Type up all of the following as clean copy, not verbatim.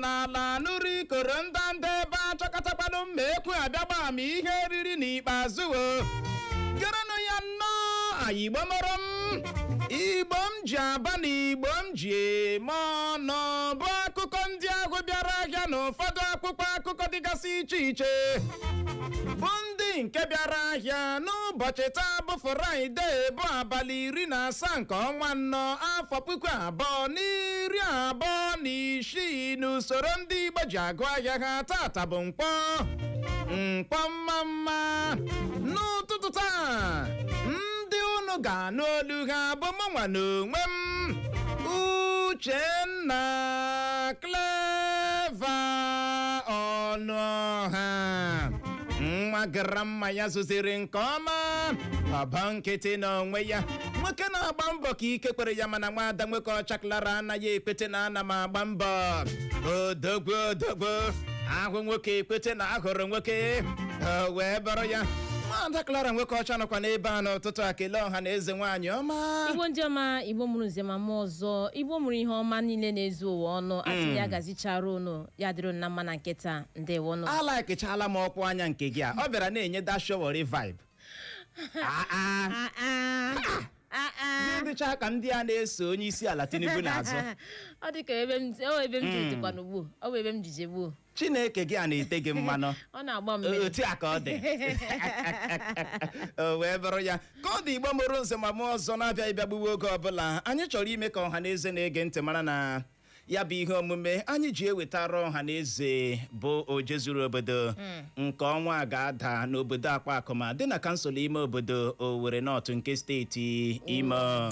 ọdịnala nuri koro ndanda ebe achọkatakwanụ mma ekwu abịagba ma ihe eriri n'ikpeazụ gerenụ ya nnọọ Igbo mụrụ m Igbo m ji aba na Igbo m ji eme ọnụ bụ akụkọ ndị ahụ bịara ahịa na ụfọdụ akwụkwọ akụkọ dịgasị iche iche bụ ndị nke bịara ahịa n'ụbọchị taa bụ Fraịde bụ abalị 17 nke ọnwa nnọọ afọ 2026 n'usoro ndị Igbo ji agụ ahịa ha tata bụ Nkwọ mma n'ụtụtụ taa ndị unu ga-anụ olu ha bụ mụnwa n'onwe m Uchenna Clever Ọnụọha nwa gramma ya zụziri nke ọma ọba nkịtị n'onwe ya nwoke na-agba mbọ ka ike kwere ya mana nwaada nwoke ọchaklara anaghị ekwete na ana m agba mbọ odogwu ahụ nwoke ekwete na ahụrụ nwoke wee bụrụ ya nwaada Clara nwoke ọcha nọkwa n'ebe a n'ụtụtụ a kelee ọha na eze nwaanyị ọma Igbo ndị ọma Igbo mụrụ nze ma mụ ọzọ Igbo mụrụ ihe ọma niile na-ezu ụwa ọnụ asị ya gazichara unu ya dịrị na mma na nkịta ndewonụ alaikichala m ọkwụ anya nke gị a ọ bịara na-enye dashowori vibe dịcha ka ndị a na-eso onye isi ala Tinubu n'azụ ọ dị ka ebe m jitekwa n'ugbo ọ bụ ebe m jije gbuo Chineke gị a na-ete gị mmanụ ọ na-agba mmiri otu a ka ọ dị o wee bụrụ ya ka ọ dị Igbo mụrụ nze ma mụ ọzọ na-abịa ịbịa gbuwe oge ọbụla anyị chọrọ ime ka ọha na eze na-ege ntị mara na ya bụ ihe omume anyị ji ewetara ọha na eze bụ ojezuru obodo nke ọnwa ga-ada n'obodo Akwa-Akụma dị na kansụl ime obodo Owerri North nke steeti Imo.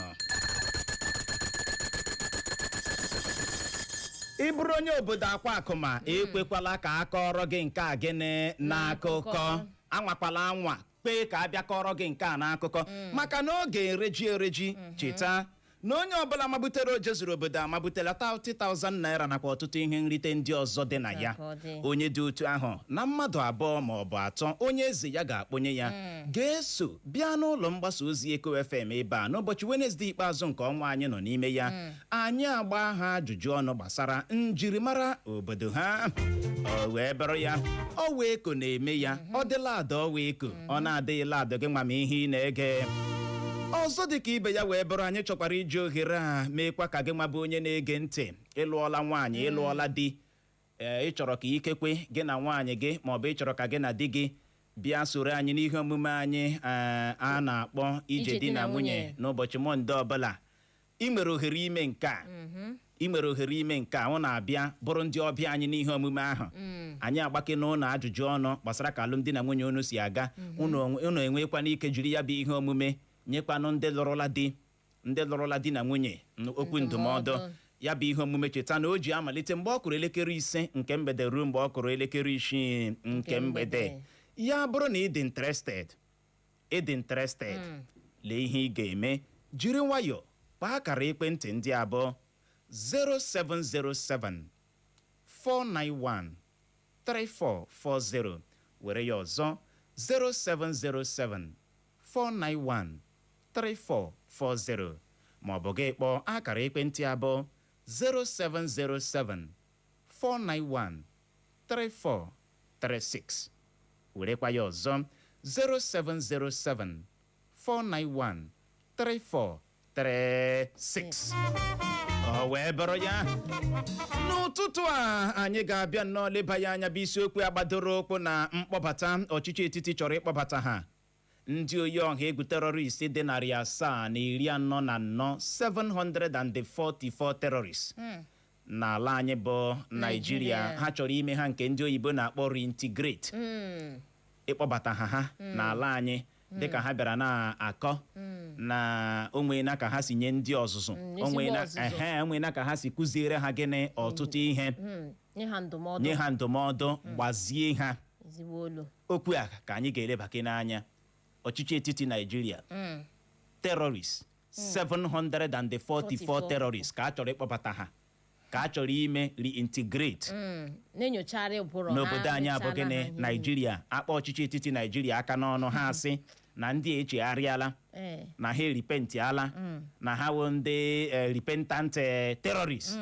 ị bụrụ onye obodo Akwa-Akụma ekwekwala ka a kọrọ gị nke a gịnị n'akụkọ anwakwala anwa kpee ka a bịa kọrọ gị nke a n'akụkọ maka na oge ereji cheta na onye ọbụla mabutere ojezuru obodo amabutela 30,000 naira nakwa ọtụtụ ihe nrite ndị ọzọ dị na ya onye dị otu ahụ na mmadụ abụọ ma ọ bụ atọ onye eze ya ga-akpọnye ya ga-eso bịa n'ụlọ mgbasa ozi Eko FM ebe a n'ụbọchị Wenezdee ikpeazụ nke ọnwa anyị nọ n'ime ya anyị agba ha ajụjụ ọnụ gbasara njirimara obodo ha o wee bụrụ ya ọwa eko na-eme ya ọ dịla ada ọwa eko ọ na-adịghịla ada gị nwa ma ihe ị na-ege ọzọ dị ka ibe ya wee bụrụ anyị chọkwara iji ohere a meekwa ka gị nwa bụ onye na-ege ntị ịlụọla nwaanyị ịlụọla di ịchọrọ ka ikekwe gị na nwaanyị gị maọbụ ịchọrọ ka gị na di gị bịa soro anyị n'ihe omume anyị a na-akpọ ije di na nwunye n'ụbọchị Mọnde ọbụla ị nwere ohere ime nke a ọ na-abịa bụrụ ndị ọbịa anyị n'ihe omume ahụ anyị agbake n'ụlọ ajụjụ ọnụ gbasara ka alụmdi na nwunye unu si aga unu enwekwa n'ike jiri ya bụ ihe omume nyekwanụ ndị lụrụla di na nwunye okwu ndụmọdụ ya bụ ihe omume cheta na o ji amalite mgbe ọ kụrụ elekere 5 nke mgbede ruo mgbe ọ kụrụ elekere 6 nke mgbede ya bụrụ na ị dị interested lee ihe ị ga-eme jiri nwayọọ kpaa akara ekwentị ndị abụọ 0707 491 3440 were ya ọzọ 0707 491 3440 maọbụ gị kpọọ akara ekwentị abụọ 0707 491 3436 werekwa ya ọzọ 0707 491 3436 o wee bụrụ ya n'ụtụtụ a anyị ga-abịa nnọọ leba ya anya bụ isiokwu agbadoro ụkwụ na mkpọbata ọchịchị etiti chọrọ ịkpọbata ha ndị oyi-oha-egwu terrorist dị 744 744 terrorists n'ala anyị bụ Nigeria ha chọrọ ime ha nke ndị oyibo na-akpọ reintegrate ịkpọbata ha n'ala anyị dịka ha bịara na-akọ na onwena ka ha si nye ndị ọzụzụ onwena ka ha si kụziere ha gịnị ọtụtụ ihe nye ha ndụmọdụ gbazie ha okwu a ka anyị ga-elebake n'anya ọchịchị etiti Nigeria terrorists 744 terrorists ka a chọrọ ịkpọbata ha ka a chọrọ ime reintegrate n'obodo anyị abụ gịnị Nigeria akpa ọchịchị etiti Nigeria aka n'ọnụ ha asị na ndị echegharịala na ha eripentiala na ha wụ ndị repentant terrorists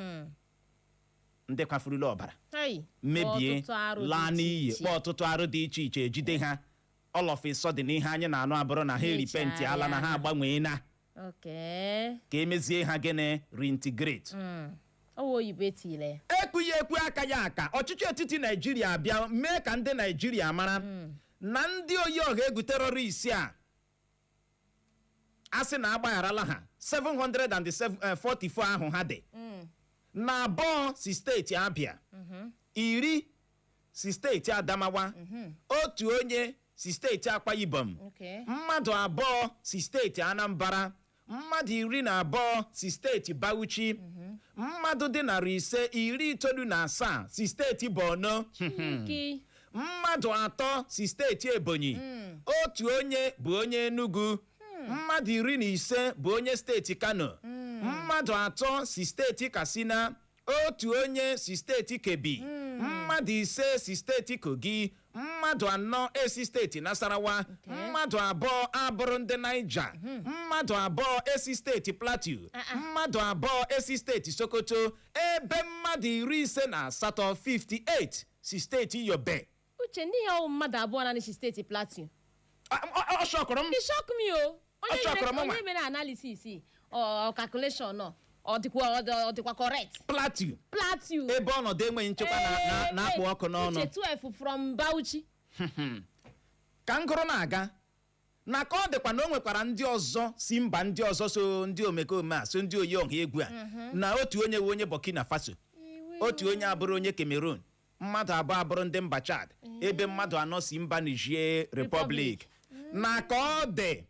ndị kwafurula ọbara Hey, mebie ọtụtụ arụ dị laa iche n'iyi iche. kpọọ ọtụtụ arụ dị iche iche ejide ha all of a sudden ihe anyị na-anụ abụrụ na ha eripenti ala na ha agbanwee na Okay. ka emezie ha gịnị reintegrate Ọwụ oyibo etile. ekpughị ekwu aka ya aka ọchịchị etiti naijiria abịa mee ka ndị naijiria mara na ndị oyi-oha-egwu terọrist a sị na agbagharala ha 744 ahụ ha dị na abụọ si steeti Abia 10 si steeti Adamawa otu onye si steeti Akwa Ibom Okay. mmadụ abụọ si steeti Anambra mmadụ 12 si steeti Bauchi mmadụ dị 597 si steeti Borno Ki. mmadụ 3 si steeti Ebonyi otu onye bụ onye Enugu mmadụ 15 bụ onye steeti Kano mmadụ 3 si steeti Katsina otu onye si steeti Kebbi mmadụ 5 si steeti Kogi mmadụ 4 esi steeti Nasarawa mmadụ 2 abụrụ ndị Niger mmadụ 2 esi steeti Plateau mmadụ 2 esi steeti Sokoto ebe mmadụ 58 58 si steeti Yobe. Uche ndị ihe ọwụ mmadụ abụọ na n'isi steeti Plateau. Ọ shọkụrụ m. It shock me o. Ọ Onye mere analysis or calculation no. Ọ dịkwa correct. Plateau Plateau. ebe ọnọdụ enweghị nchekwa na-akpụ ọkụ n'ọnụ. Uche 12 from Bauchi. Ka ngụrụ na-aga na ka ọ dịkwa na o nwekwara ndị ọzọ si mba ndị ọzọ so ndị omekome a so ndị oyi-oha-egwu a na otu onye wee onye Burkina Faso otu onye abụrụ onye Cameroon mmadụ abụọ abụrụ ndị mba Chad ebe mmadụ 4 si mba Niger Republic na ka ọ dị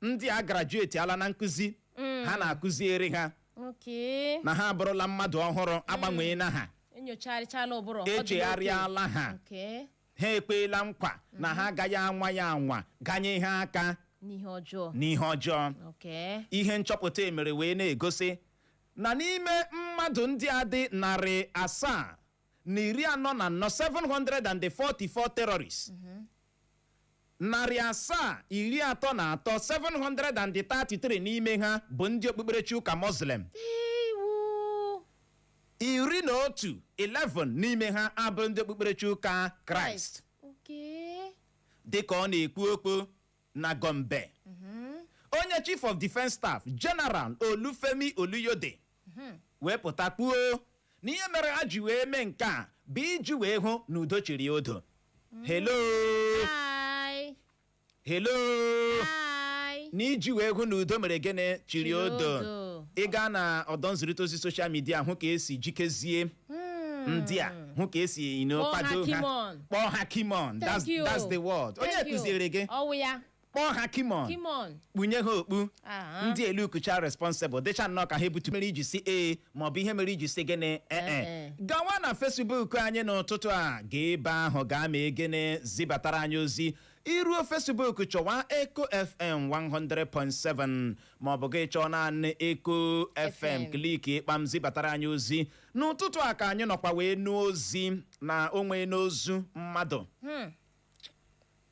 ndị a graduate ala na nkụzi ha na-akụziere ha Okay. na ha abụrụla mmadụ ọhụrụ agbanwee na ha Enyocharịchala ụbụrụ. echegharịala ha Okay. ha ekpeela nkwa na ha agaghị anwa ya anwa ganye ha aka N'ihe ọjọọ. n'ihe ọjọọ Okay. ihe nchọpụta emere wee na-egosi na n'ime mmadụ ndị a dị 744 744 terrorists 733 733 n'ime ha bụ ndị okpukperechi ụka Muslim Ewu. 11 n'ime ha abụ ndị okpukperechi ụka Kraịst Okay. dịka ọ na-ekwu okwu na Gombe onye Chief of Defence Staff General Olufemi Oluyode wee pụta kwuo na ihe mere ha ji wee mee nke a bụ iji wee hụ na udo chịrị odo. Hello Hi. hello Hi. na iji wee hụ na udo mere gịnị chịrị odo. odo. Ị gaa na ọdọ nzirịta ozi soshal midia hụ ka esi jikezie ndị a hụ ka esi kwado ha kpọọ ha kimon. That's the word. Onye kụziere gị ọwụ ya kpọọ ha kimon Kimon. kpunye ha okpu Aha. ndị elukucha responsible dịcha nnọọ ka ha ebutu mere iji si maọbụ ihe mere iji si gịnị gawa na Facebook anyị n'ụtụtụ a ga ebe ahụ gaa mee gịnị zibatara anyị ozi iruo Facebook chọwa Eco FM 100.7 maọbụ gị chọọ naanị Eco FM kliki ịkpam zibatara anyị ozi n'ụtụtụ a ka anyị nọkwa wee nụ ozi na onwe n'ozu mmadụ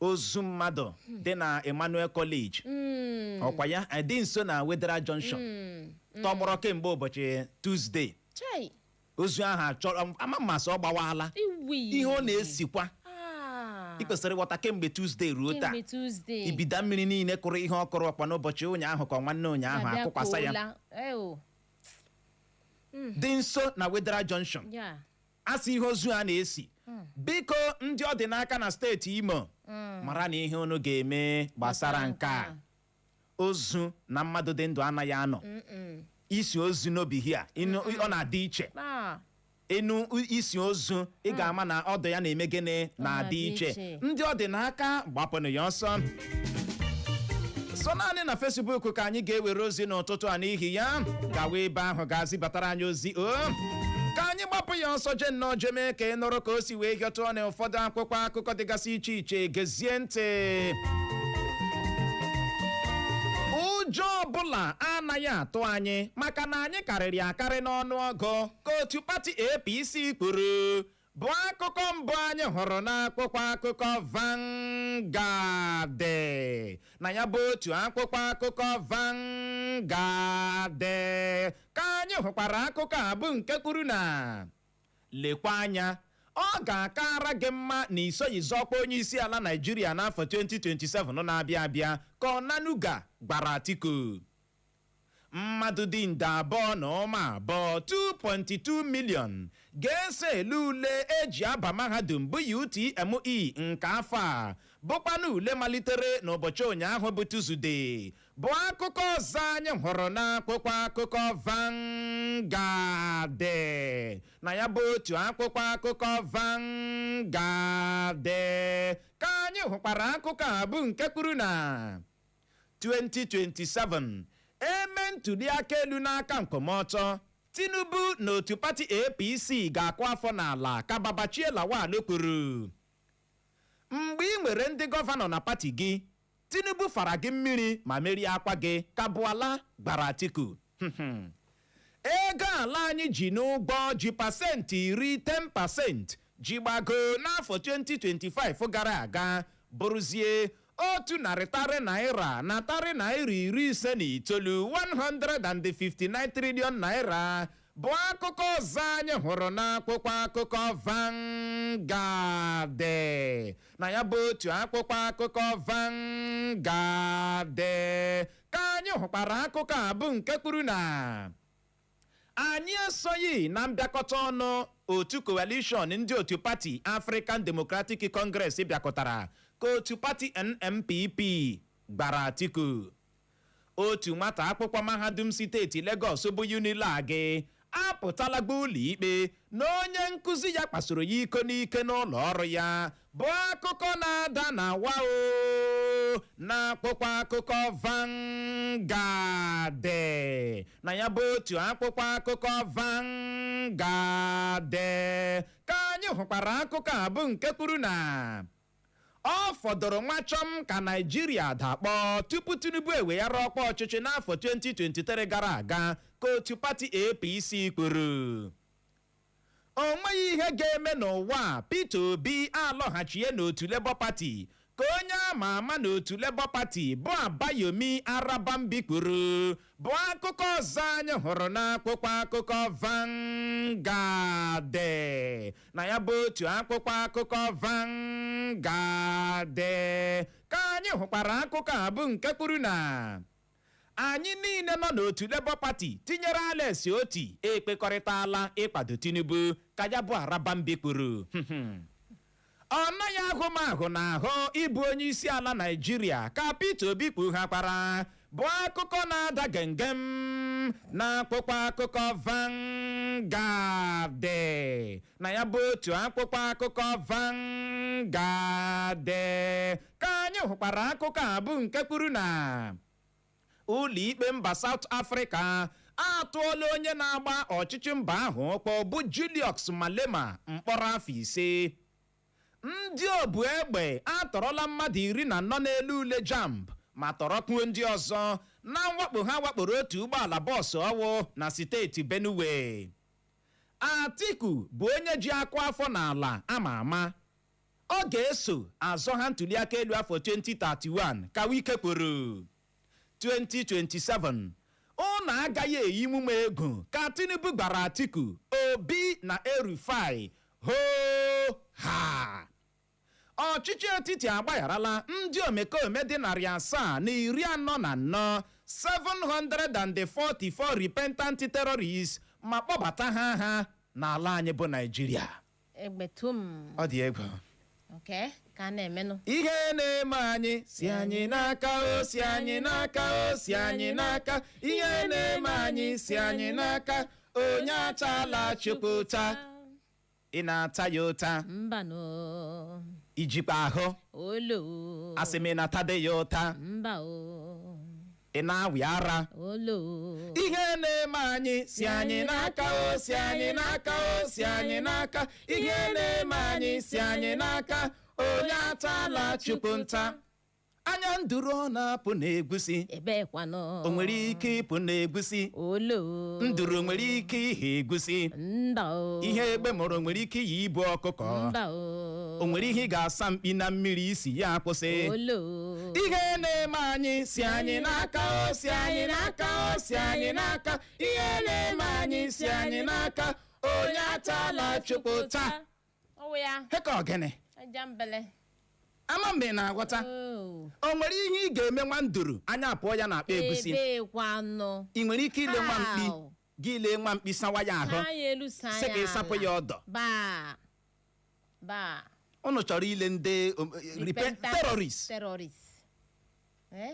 ozu mmadụ dị na Emmanuel College ọkwa ya dị nso na Wedera Junction tọgbọrọ kemgbe ụbọchị Tuesday. Chai. Ozu ahụ achọrọ ama mmasị ọ gbawala ihe ọ na-esikwa ị kwesịrị ịghọta kemgbe Tuesday ruo taa ibida mmiri niile kụrụ ihe ọkụrụ ọkwa n'ụbọchị ụnyaahụ ka nwanne ụnyaahụ akụkwasa ya dị nso na Wedera Junction. Asị ihe ozu a na-esi biko ndị ọ dị n'aka na steeti Imo mara na ihe unu ga-eme gbasara nke a ozu na mmadụ dị ndụ anaghị anọ isi ozu n'obi hia ọ na-adị iche enu isi ozu ị ga-ama na ọdụ ya na-eme gịnị na-adị iche ndị ọ dị n'aka gbapụnụ ya ọsọ. So naanị na Facebook ka anyị ga-ewere ozi n'ụtụtụ a n'ihi ya gawa ebe ahụ ga-azibatara anyị ozi ka anyị gbapụ ya ọsọ je nnọọ jeme ka ị nụrụ ka o si wee hịọtụọ na ụfọdụ akwụkwọ akụkọ dịgasị iche iche gezie ntị. Ụjọ ọbụla anaghị atụ anyị maka na anyị karịrị akarị n'ọnụọgụ ka otu pati APC kwuru bụ akụkọ mbụ anyị hụrụ n'akwụkwọ akụkọ Vanguard na ya bụ otu akwụkwọ akụkọ Vanguard ka anyị hụkwara akụkọ a bụ nke kwuru na lekwa anya ọ ga-akara gị mma na isoghị zọkwa onye isi ala Naịjirịa n'afọ 2027 na-abịa abịa ka ọ nanuga gbara Atiku. Mmadụ dị nde abụọ na ụma abụọ 2.2 million ga-eso ele ule eji aba mahadum bụ UTME nke afọ a bụkwana ule malitere n'ụbọchị ụnyaahụ bụ Tuzdee bụ akụkọ ọzọ anyị hụrụ n'akwụkwọ akụkọ Vanguard na ya bụ otu akwụkwọ akụkọ Vanguard ka anyị hụkwara akụkọ a bụ nke kwuru na 2027 eme ntuli aka elu n'aka nkwụmọtọ Tinubu na otu pati APC ga-akụ afọ n'ala ka Babachie Lawal kwuru. Mgbe ị nwere ndị gọvanọ na pati gị, Tinubu fara gị mmiri ma merie akwa gị ka Buala gbara Atiku. Ego ala anyị ji n'ụgbọ ji pasentị 10% ji gbago n'afọ 2025 gara aga bụrụzie otu narị naira na tarị naira 59 159 trillion naira bụ akụkọ ọzọ anyị hụrụ n'akwụkwọ akụkọ Vanguard na ya bụ otu akwụkwọ akụkọ Vanguard ka anyị hụkwara akụkọ a bụ nke kwuru na anyị esoghị na mbịakọta ọnụ otu coalition ndị otu pati African Democratic Congress bịakọtara ka otu pati NNPP gbara Atiku. Otu nwata akwụkwọ mahadum steeti Lagos bụ Unilag apụtala gba ụlọ ikpe na onye nkụzi ya kpasoro ya iko n'ike n'ụlọ ọrụ ya bụ akụkọ na-ada na wao na akwụkwọ akụkọ Vanguard na ya bụ otu akwụkwọ akụkọ Vanguard ka anyị hụkwara akụkọ a bụ nke kwuru na ọ fọdụrụ nwachọm ka Naịjirịa dakpọ tupu Tinubu eweghara ọkwa ọchịchị n'afọ 2023 gara aga ka otu pati APC kwuru. O nweghị ihe ga-eme n'ụwa Peter Obi alọghachie n'otu Labour Party ka onye ama ama n'otu Labour Party bụ Abayomi Arabambi kwuru bụ akụkọ ọzọ anyị hụrụ n'akwụkwọ akụkọ Vanguard na ya bụ otu akwụkwọ akụkọ Vanguard ka anyị hụkwara akụkọ a bụ nke kwuru na anyị niile nọ n'otu Labour Party tinyere Alex Oti ekpekọrịtala ịkwado Tinubu ka ya bụ Arabambi kwuru. Ọ naghị ahụmahụ n'ahụ ịbụ onye isi ala Naịjirịa ka Peter Obi kpughakwara bụ akụkọ na-ada gengem n'akwụkwọ akụkọ Vanguard na ya bụ otu akwụkwọ akụkọ Vanguard ka anyị hụkwara akụkọ a bụ nke kwuru na ụlọ ikpe mba South Africa atụọla onye na-agba ọchịchị mba ahụ ọkpọ bụ Julius Malema mkpọrọ afọ 5. Ndị obu egbe atọrọla mmadụ 14 n'elu ule JAMB ma tọrọkwuo ndị ọzọ na mwakpo ha wakporo otu ụgbọala bọọsụ ọwụ na steeti Benue. Atiku bụ onye ji akụ afọ n'ala ama ama. Ọ ga-eso azọ ha ntuli aka elu afọ 2031 ka Wike kwuru. 2027 ụnụ agaghị eyi emume ego ka Tinubu gbara Atiku, Obi na El-Rufai ho ha. Ọchịchị etiti agbagharala ndị omekome dị 744 744 repentant terrorists ma kpọbata ha n'ala anyị bụ Naịjirịa. Egbetum. Ọ dị egwu. Okay, ka na-emenụ. Ihe na-eme anyị si anyị n'aka o si anyị n'aka o si anyị n'aka. Ihe na-eme anyị si anyị n'aka. Onye achala Chukwu ụta. Ị na-ata ya ụta? Mbano. Ijikwa ahụ? Olo. Asị m ị na-atade ya ụta? Mba o. Ị na-awị ara? Olo. Ihe na-eme anyị si anyị n'aka o si anyị n'aka o si anyị n'aka. Ihe na-eme anyị si anyị n'aka. Onye atala Chukwu nta. Anya nduru ọ na-apụ n'egusi. Ebekwanụ. O nwere ike ịpụ n'egusi? Olo. Nduru nwere ike ihe egusi? Mba o. Ihe egbe mụrụ nwere ike iyi ibu ọkụkọ? Mba o. O nwere ihe ga-asa mkpi na mmiri isi ya akwụsị? Olo. Ihe na-eme anyị si anyị n'aka o si anyị n'aka o si anyị n'aka. Ihe na-eme anyị si anyị n'aka. onye atala chukwu taa. Ọwụ ya. Heka ogene. Ajambele. Ama mbe na-aghọta. O nwere ihe ị ga-eme nwa nduru anya apụọ ya na akpa egusi. Ị nwere ike ile nwa mkpi gị ile nwa mkpi sawa ya ahụ sị ka ịsapụ ya ọdọ. Unu chọrọ ile ndị terrorists.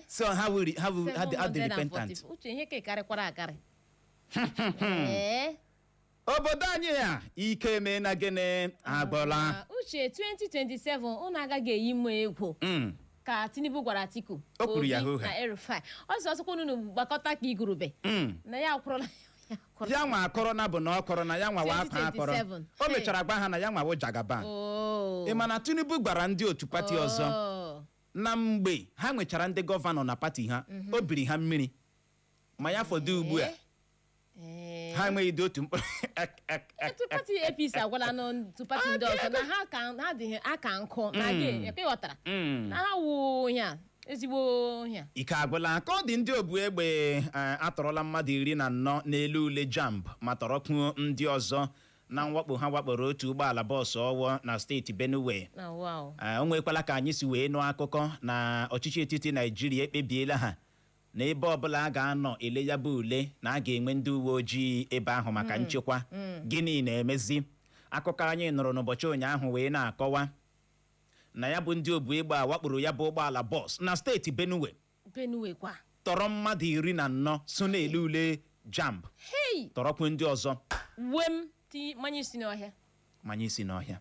So ha dị repentant. Uche ihe ka karịkwara akarị. Obodo anyị a ike mee na gịnị agbọla. Uche 2027 unu agaghị eyi mma egwu ka Tinubu gwara Atiku o kwuru ya hụ na Erufai ọsọsọkwa unu gbakọta ka igurube na ya akwụrụla ya nwa akọrọ na bụ na ọ kọrọ na ya nwa akwa akọrọ o mechara gwa ha na ya nwa wụ Jagaban. Ị ma na Tinubu gwara ndị otu pati ọzọ na mgbe ha nwechara ndị gọvanọ na pati ha o biri ha mmiri ma ya fọdụ ugbu a ha enweghị dị otu mkpụrụ. Otu pati APC agwala n'otu pati ndị ọzọ na ha dị aka nkụ na gị ekweghọtara na ha wụ ya ezigbo ya ike agwụla ka ọ dị ndị obu egbe atọrọla mmadụ 14 n'elu ule JAMB ma tọrọkwu ndị ọzọ na mwakpo ha wakporo otu ụgbọala bọọsụ ọwọ na steeti Benue. O nwekwala ka anyị si wee nụ akụkọ na ọchịchị etiti Naijiria ekpebiela ha na ebe ọbụla a ga-anọ ele ya bụ ule na a ga-enwe ndị uwe ojii ebe ahụ maka nchekwa. Gịnị na-emezi? Akụkọ anyị nụrụ n'ụbọchị ụnyaahụ wee na-akọwa na ya bụ ndị obu egbe a wakporo ya bụ ụgbọala bọọsụ na steeti Benue kwa tọrọ mmadụ 14 so n'elu ule JAMB tọrọkwu ndị ọzọ manye isi n'ọhịa.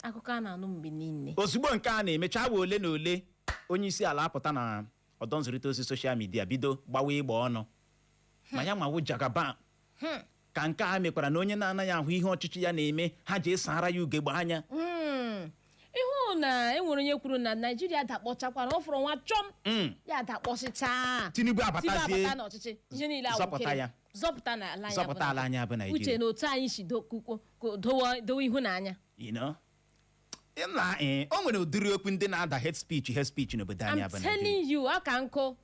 Akụkọ a na-anụ mgbe niile. Ozugbo nke a na-emecha awa ole na ole onye isi ala apụta na ọdọ nzirịta ozi soshal midia bido gbawa ịgba ọnụ ma ya nwawu Jagaban ka nke a mekwara na onye na-anaghị ahụ ihe ọchịchị ya na-eme ha ji esara ya ugegbe anya. Ịhụ na enwere onye kwuru na Naijiria dakpọchakwara ọ fọrọ nwa chọm ya dakpọsịcha Tinubu abatazie n'ọchịchị ihe niile zọpụta ya zọpụta ala anya bụ Naijiria. Uche na otu anyị si dowe ịhụnanya. O nwere ụdịrị okwu ndị na-ada hate speech n'obodo anyị bụ Naijiria. I'm telling you aka nkụ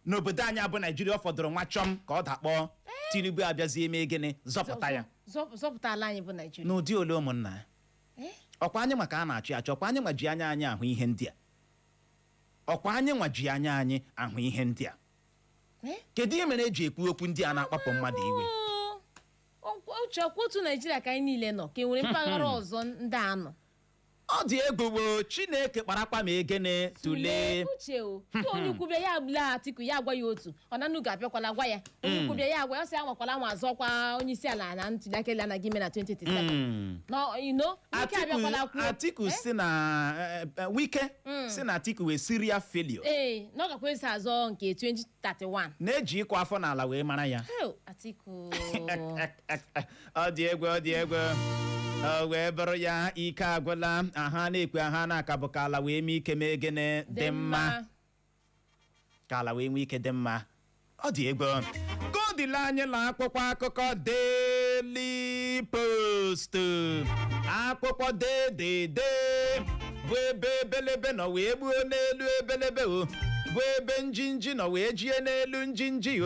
n'obodo anyị bụ Naijiria ọ fọdụrụ nwa chọm ka ọ dakpọọ Tinubu abịazie mee gịnị zọpụta ya zọpụta ala anyị bụ Naijiria. N'ụdị ole ụmụnna ọkwa anyị maka a na-achị achị ọkwa anyị nwa ji anya anyị ahụ ihe ndị a kedu ihe mere eji ekwu okwu ndị a na-akpapụ mmadụ iwe? Uche ọkwa otu Naijiria ka anyị niile nọ ka e nwere mpaghara ọzọ ndị a nọ. Ọ dị egwu Chineke kparakpa ma egene tụlee uche onye ukwubịa ya agbula Atiku ya agwa ya otu ọ na nuga abịakwala gwa ya onye ukwubịa ya agwa ya sị anwakwala nwa azọkwa onye isi ala na ntụliaka elu anaghị ime na 2027. Atiku si na Wike si na Atiku wee serial failure. Na ọ gakwa esi azọ nke 2031 na-eji ịkụ afọ n'ala wee mara ya. Atiku ọ dị egwu o wee bụrụ ya ike agwụla aha na-ekwe aha na-aka bụ ka ala wee mee ike mee gịnị dị mma ka ala wee nwee ike dị mma. Ọ dị egwu ka ọ dịla anyị na akwụkwọ akụkọ Daily Post. Akwụkwọ dede bụ ebe ebelebe nọ wee gbuo n'elu ebelebe bụ ebe njinji nọ wee jie n'elu njinji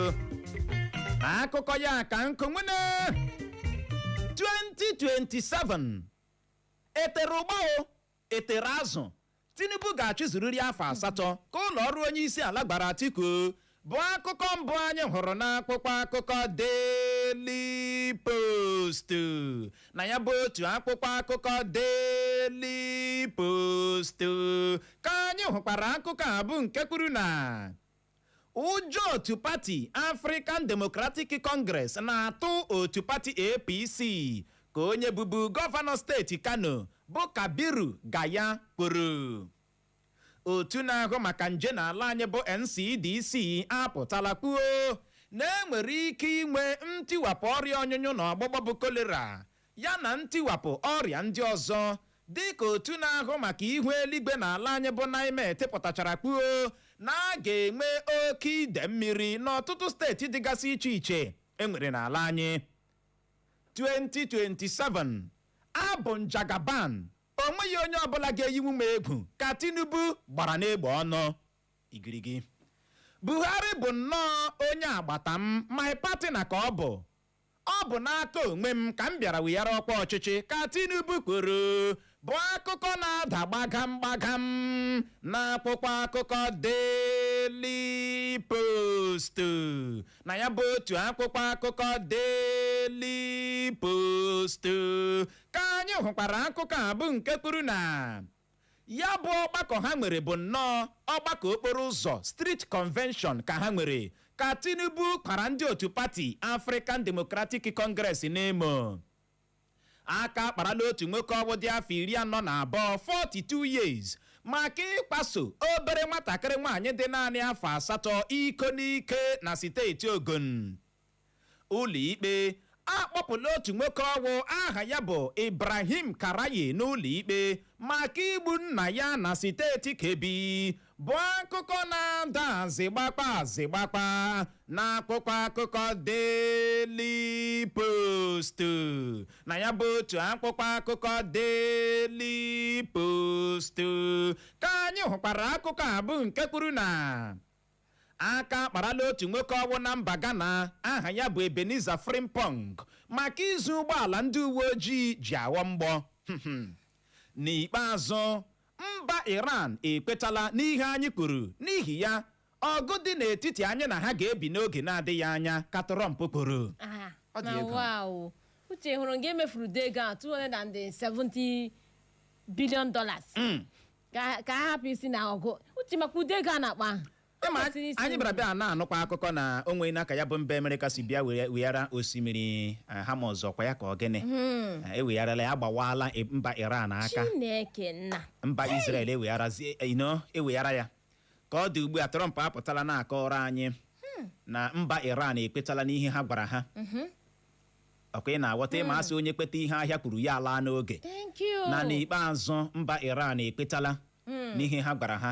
akụkọ ya ka nkụ nwene 2027 etere ụgbọ etere azụ Tinubu ga-achịzuriri afọ 8 ka ụlọ ọrụ onye isi ala gbara Atiku bụ akụkọ mbụ anyị hụrụ n'akwụkwọ akụkọ Daily Post. Na ya bụ otu akwụkwọ akụkọ Daily Post ka anyị hụkwara akụkọ a bụ nke kwuru na ụjọ otu pati African Democratic Congress na-atụ otu pati APC ka onye bụbu gọvanọ steeti Kano bụ Kabiru Gaya kwuru. Otu na-ahụ maka nje n'ala anyị bụ NCDC apụtala kwuo na enwere ike inwe ntiwapụ ọrịa ọnyụnyụ na ọgbụgbọ bụ kolera ya na ntiwapụ ọrịa ndị ọzọ dịka otu na-ahụ maka ihu eluigwe n'ala anyị bụ NIMET pụtachara kwuo na a ga-enwe oke ide mmiri n'ọtụtụ steeti dịgasị iche iche enwere n'ala anyị. 2027 abụ Jagaban onweghị onye ọbụla ga-eyinwu m egwu ka Tinubu gbara n'egbe ọnụ igirigi. Buhari bụ nnọọ onye agbata m my partner ka ọ ọ bụ n'aka onwe m ka m bịara weghara ọkwa ọchịchị ka Tinubu kwuru bụ akụkọ na-ada gbagam gbagam n'akwụkwọ akụkọ Daily Post. na ya bụ otu akwụkwọ akụkọ Daily Post ka anyị hụkwara akụkọ a bụ nke kwuru na ya bụ ọgbakọ ha nwere bụ nnọọ ọgbakọ okporo ụzọ street convention ka ha nwere ka Tinubu kpara ndị otu pati African Democratic Congress n'Imo. aka kparala otu nwoke ọbụ dị afọ 42 42 years maka ịkpaso obere nwatakịrị nwaanyị dị naanị afọ 8 iko n'ike na steeti Ogun. ụlọikpe akpọpụla otu nwoke ọgwụ aha ya bụ Ibrahim Karaye n'ụlọikpe maka igbu nna ya na steeti Kebbi bụ akụkọ na-ada azịgbakpa n'akwụkwọ akụkọ Daily Post. na ya bụ otu akwụkwọ akụkọ Daily Post ka anyị hụkwara akụkọ a bụ nke kwuru na aka kparala otu nwoke ọgwụ na mba Ghana aha ya bụ Ebenezer Frimpong maka ịzụ ụgbọala ndị uwe ojii ji aghọ mgbọ. n'ikpeazụ mba Iran ekwetala n'ihe anyị kwuru n'ihi ya ọgụ dị n'etiti anyị na ha ga-ebi n'oge na-adịghị anya ka Trump kwuru. wow uche hụrụ nga emefuru ego a $270 billion ka ha hapụ isi na ọgụ uche maka ude ego a na-akpa anyị bịara bịa na-anụkwa akụkọ na onwe n'aka ya bụ mba Amerịka si bịa weghara osimiri Hama ọzọkwa ya ka ọ gịnị ewegharala ya agbawala mba Iran aka mba Israel eweghara ya ka ọ dị ugbu a Trump apụtala na-akọrọ anyị na mba Iran ekwetala n'ihe ha gwara ha ọkwa ị na-aghọta ịma asị onye kweta ihe ahịa kwuru ya alaa n'oge na n'ikpeazụ mba Iran ekwetala n'ihe ha gwara ha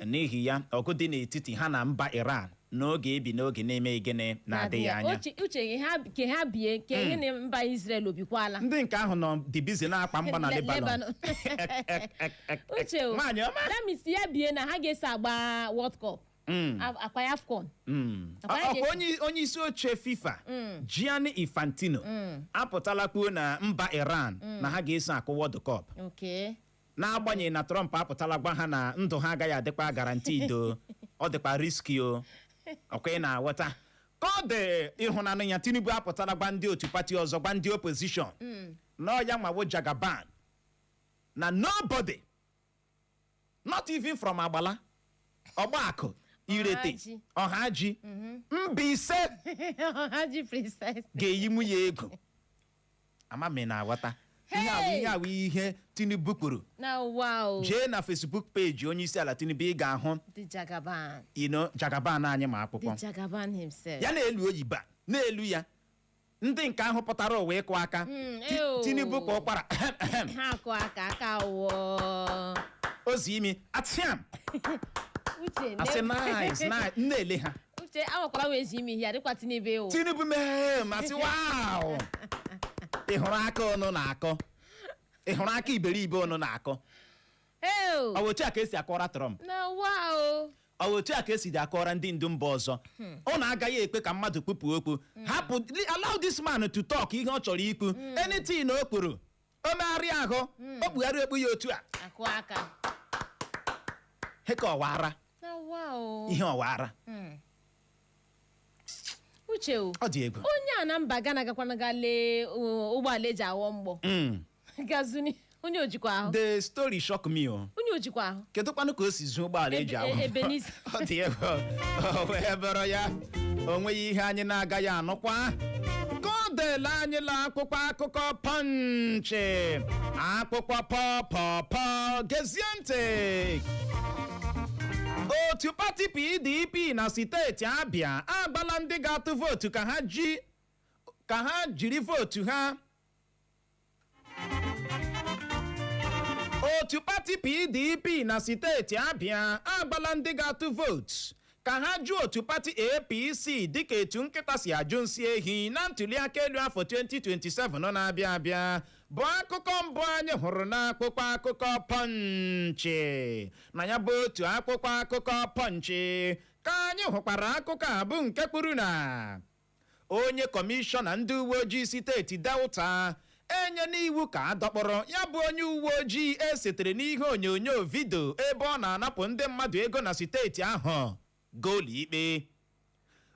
n'ihi ya ọgụ dị n'etiti ha na mba Iran n'oge ebi n'oge na-eme gịnị na-adịghị anya uche ke ha bie ke ihe na mba Israel obikwala ndị nke ahụ nọ dị bizi na-akpa mgba na Lebanon uche damisi ya bie na ha ga-eso agba World Cup akwa ya AFCON onye isi oche FIFA Gianni Infantino apụtala kwuo na mba Iran na ha ga-eso akụ World Cup n'agbanyeghị na Trump apụtala gwa ha na ndụ ha agaghị adịkwa guaranteed ọ dịkwa riski ọkwa ị na-aghọta ka ọ dị ịhụnanụ ya Tinubu apụtala gwa ndị otu pati ọzọ gwa ndị opposition na ọya nwawo Jagaban na nobody not even from Agbala Ọgbakọ Irete Ọhaji Mbaise ga-eyi nwunye ego amami na-aghọta ihe awụ ihe Tinubu kwuru jee na Facebook page onye isi ala Tinubu ị ga-ahụ Jagaban anyị ma akwụkwọ ya na-elu oyibo na-elu ya ndị nke ahụ pụtara ụwa ịkụ aka Tinubu kwa ụkwara ozi imi atiam asị nice na-ele ha Tinubu mee masị wow ị hụrụ aka ọnụ na-akọ ị hụrụ aka iberibe ọnụ na-akọ ọ bụ otu a ka esi akọrọ Trump ọ bụ otu a ka esi dị akọrọ ndị ndu mba ọzọ ọ na-agaghị ekpe ka mmadụ kpụpụ okwu hapụ allow this man to talk ihe ọ chọrọ ikwu anything o kwuru o megharịa ahụ o kpugharị okpu ya otu a heka ọwara ihe ọwara uche ọ dị egwu onye a na mba Ghana gakwana ga lee ụgbọala eji awọ mgbọ gazuni onye ojikwa ahụ the story shock me onye ojikwa ahụ kedu kwanụ ka o si zụ ụgbọala eji awọ ọ dị egwu o wee bụrụ ya o nweghị ihe anyị na-agaghị anụkwa ka ọ dịla anyị la akwụkwọ akụkọ Punch akwụkwọ pọpọpọ gezie ntị otu pati PDP na steeti Abia agbala ndị ga-atụ vootu ka ha jiri vootu ha otu pati PDP na steeti Abia agbala ndị ga-atụ vootu ka ha jụọ otu pati APC dịka etu nkịta si ajụ nsị ehi na ntuliaka elu afọ 2027 na-abịa abịa bụ akụkọ mbụ anyị hụrụ n'akwụkwọ akụkọ Punch na ya bụ otu akwụkwọ akụkọ Punch ka anyị hụkwara akụkọ a bụ nke kwuru na onye kọmishọna ndị uwe ojii steeti Delta enye n'iwu ka adọkpọrọ ya bụ onye uwe ojii esetere n'ihe onyonyo vidio ebe ọ na-anapụ ndị mmadụ ego na steeti ahụ golu ikpe.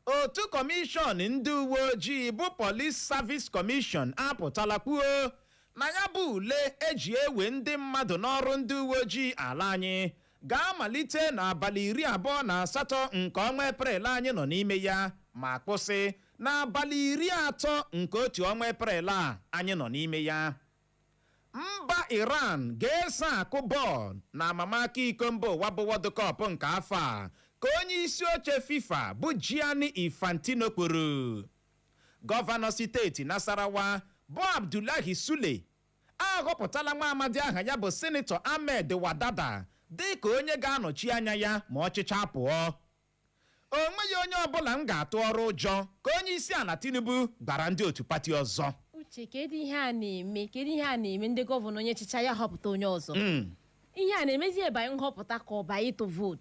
Otu kọmishọn ndị uwe ojii bụ Police Service Commission apụtala kwuo na ya bụ ule eji ewe ndị mmadụ n'ọrụ ndị uwe ojii ala anyị ga-amalite n'abalị 28 nke ọnwa Eprel anyị nọ n'ime ya ma kwụsị n'abalị 30 nke otu ọnwa Eprel a anyị nọ n'ime ya. Mba Iran ga-eso akụ bọọlụ na amamaka iko mba ụwa bụ World Cup nke afọ a ka onye isi oche FIFA bụ Gianni Infantino kwuru. Gọvanọ steeti Nasarawa bụ Abdullahi Sule ahọpụtala nwa amadi aha ya bụ Senetọ Ahmed Wadada dị ka onye ga-anọchi anya ya ma ọchịchị apụọ. O nweghị onye ọbụla m ga-atụ ọrụ ụjọ ka onye isi ala Tinubu gbara ndị otu pati ọzọ. Uche, kedu ihe a na-eme ndị gọvanọ onye chicha ya họpụta onye ọzọ? Ihe a na-emezi ịbanye nhọpụta ka ọ banye ịtụ vootu?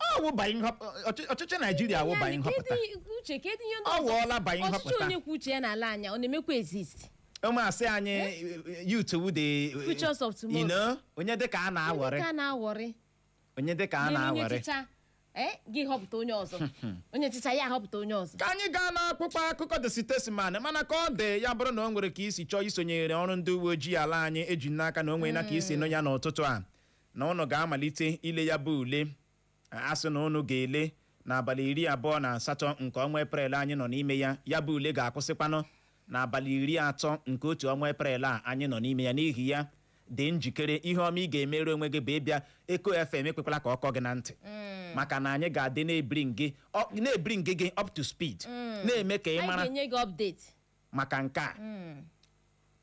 Ọchịchị Naijiria wụ banye nhọpụta. Uche, kedu ihe ọ wụọla banye nhọpụta. Ọchịchị onye kwuo uche ya n'ala anya ọ na-emekwa exist? Ụmụasị anyị youth wu the futures of tomorrow. Onye dịka a na-awọrị. Onye dịka a na-awọrị. Gị họpụta onye ọzọ. Onye chicha ya họpụta onye ọzọ. Ka anyị gaa n'akpụkpọ akụkọ The Statesman mana ka ọ dị ya bụrụ na o nwere ka isi chọọ isonyere ọrụ ndị uwe ojii ala anyị eji n'aka na o nwere na ka isi nọ ya n'ụtụtụ a na ụnụ ga-amalite ile ya bụ ule asị na ụnụ ga-ele n'abalị 28 nke ọnwa Eprel anyị nọ n'ime ya. Ya bụ ule ga-akwụsịkwanụ n'abalị 30 nke otu ọnwa Eprel a anyị nọ n'ime ya. N'ihi ya dị njikere. Ihe ọma ị ga-emere onwe gị bụ ịbịa Eko FM ekwekwala ka ọ kọ gị na ntị maka na anyị ga-adị na-ebring gị up to speed na-eme ka ị mara anyị ga-enye gị update maka nke a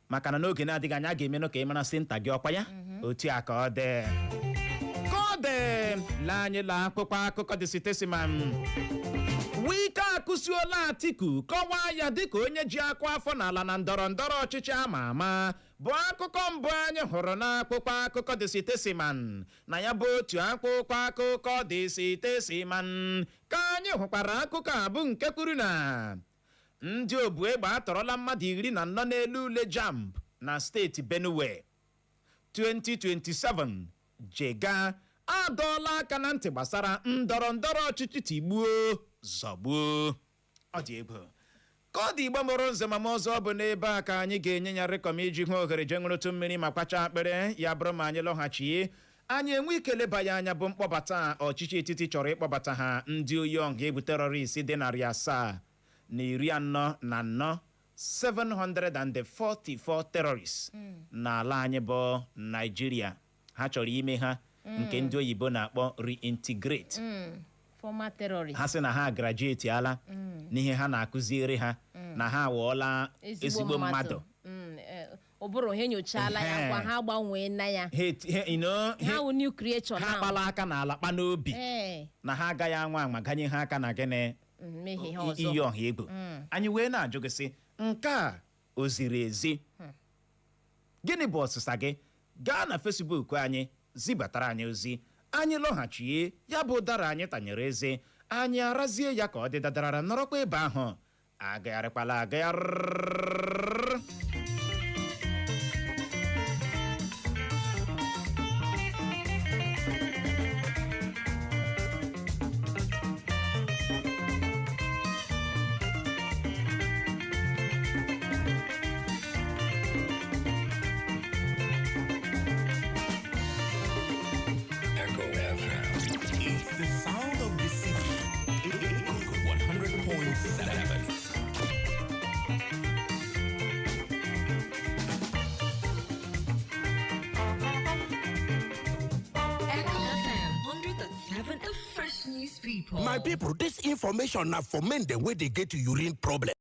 maka na n'oge na-adịghị anya a ga-emenụ ka ị mara senta gị ọkwa ya otu a ka ọ dị lee anyị la akpụkpọ akụkọ The Statesman. Wike akụsuola Atiku kọwaa ya dịka onye ji akụ afọ n'ala na ndọrọ ndọrọ ọchịchị ama ama bụ akụkọ mbụ anyị hụrụ n'akpụkpọ akụkọ The Statesman. Na ya bụ otu akpụkpọ akụkọ The Statesman ka anyị hụkwara akụkọ a bụ nke kwuru na ndị obu egbe atọrọla mmadụ 14 n'elu ule JAMB na steeti Benue 2027 jega adọọla aka na ntị gbasara ndọrọ ndọrọ ọchịchị tigbuo zọgbuo. Ọ dị egwu ka ọ dị Igbo mụrụ nze ma ọzọ bụ n'ebe a ka anyị ga-enye ya rịkọm iji hụ ohere je ṅụrụtụ mmiri ma kpacha akpịrị ya bụrụ ma anyị lọghachi anyị enwe ike leba ya anya bụ mkpọbata ọchịchị etiti chọrọ ịkpọbata ha ndị oyi-oha-egwu terọrist dị 744 744 terrorists n'ala anyị bụ Nigeria. Ha chọrọ ime ha nke ndị oyibo na-akpọ reintegrate. Former terrorist. Ha sị na ha graduate ala n'ihe ha na-akụziri ha na ha awọọla ezigbo mmadụ. Ụbụrụ ha enyochala ya kwa ha gbanwee na ya. Ha wụ new creature now. Ha kpala aka n'ala kpa n'obi na ha agaghị anwa ganye ha aka na gịnị iyi ọha egwu. Anyị wee na-ajụ gị sị nke a o ziri ezi? Gịnị bụ ọsịsa gị? Gaa na Facebook anyị zibatara anyị ozi. Anyị lọghachie ya bụ ụdara anyị tanyere eze anyị arazie ya ka ọ dị dadarara nọrọkwa ebe ahụ agagharịkwala agagharị. The sound of the city. 100.7. My people, this information now for men the way they get to urine problem.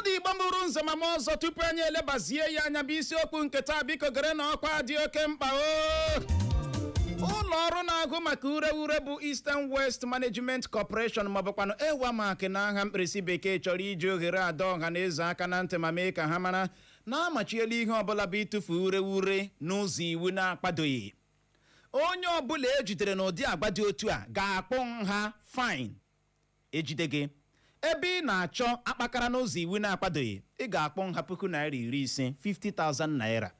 Ndị Igbo mụrụ nzọ ma ọzọ tupu anyị elebazie ya anya bụ isiokwu nke taa, biko gere na ọkwa dị oke mkpa ụlọ ọrụ na-agụ maka ureure bụ Eastern West Management Corporation maọbụkwanụ EWAMAC na aha mkpirisi bekee chọrọ iji ohere ada ọha na eze aka na ntị ma mee ka ha mara na-amachiela ihe ọbụla bụ ịtụfu ureure n'ụzọ iwu na-akwadoghị. Onye ọbụla ejidere n'ụdị agba dị otu a ga-akpụ nha fine. Ejide gị ebe ị na-achọ akpakara n'ụzọ iwu na-akwadoghị, ị ga-akpụ nha N50,000 50,000 naira.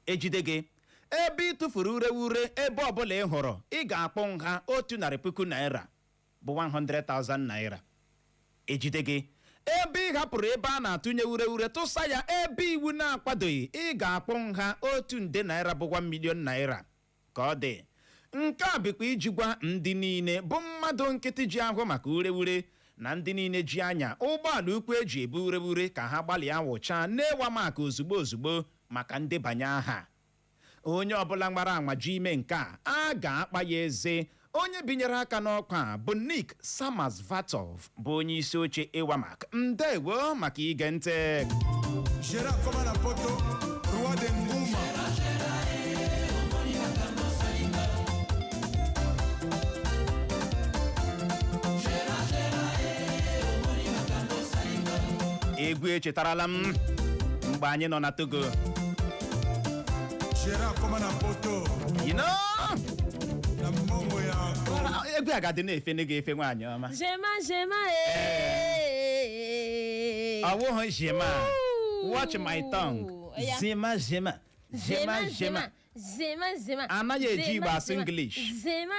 Ejide gị ebe ị tụfuru ureure ebe ọbụla ị hụrụ, ị ga-akpụ nha 100,000 naira bụ 100,000 naira. Ejide gị ebe ị hapụrụ ebe a na-atụnye ureure tụsa ya ebe iwu na-akwadoghị, ị ga-akpụ nha 100,000 naira bụ 1 million naira. Ka ọ dị, nke a bụkwa iji gwa ndị niile bụ mmadụ nkịtị ji ahụ maka ureure na ndị niile ji anya ụgbọala ukwu eji ebu ureure ka ha gbalịa wụcha n'EWAMAC ozugbo maka ndebanye aha. Onye ọbụla gbara anwa ji ime nke a ga-akpa ya eze. Onye binyere aka n'ọkwa bụ Nick Samas-Vatov bụ onye isi oche EWAMAC. Ndewo maka ige ntị. Egwu echetarala m mgbe anyị nọ na Togo. You know? Egwu a ga-adị na-efe na ga-efe nwaanyị ọma. Ọwụghị jema. Watch my tongue. Jema. Anaghị eji Igbo asụ English.